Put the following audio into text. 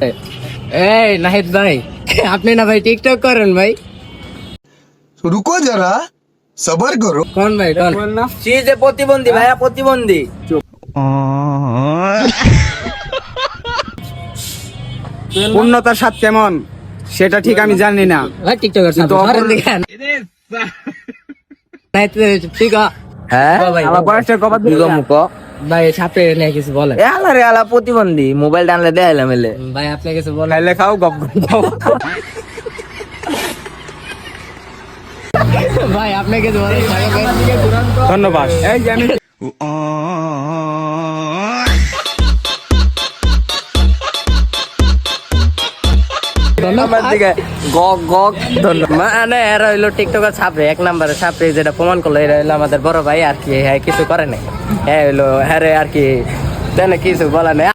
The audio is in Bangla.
এই নাহিদ ভাই, আপনি না ভাই টিকটক করেন ভাই? रुको जरा सबर करो। কোন ভাই কোন? সে যে প্রতিবন্ধী ভাইয়া, প্রতিবন্ধী। পূর্ণতার স্বাদ কেমন সেটা ঠিক আমি জানি না, ভাই টিকটকার কিন্তু ধরেন দেখেন। নাহিদ ঠিক হ্যাঁ ভাই, আমার বয়সটা কবার দিল মুখ ভাই ছাপে নিয়ে কিছু বলেন এ আলা রে আলা প্রতিবন্ধী, মোবাইল টানলে দেখাইলাম এলে। ভাই, আপনি কিছু বলেন। খাইলে খাও গপ গপ খাও। ভাই আপনি কিছু বলেন। ধন্যবাদ। এই যে আমি আমার দিকে গক গক ধন্যবাদ। মানে এরা হইলো টিকটকার ছাপরে, এক নম্বরে ছাপরে, যেটা প্রমাণ করলো এরা হইলো আমাদের বড় ভাই আর কি। হ্যাঁ কিছু করে নাই, হ্যাঁ হইলো হ্যাঁ রে আর কি, তেনে কিছু বলা নেই।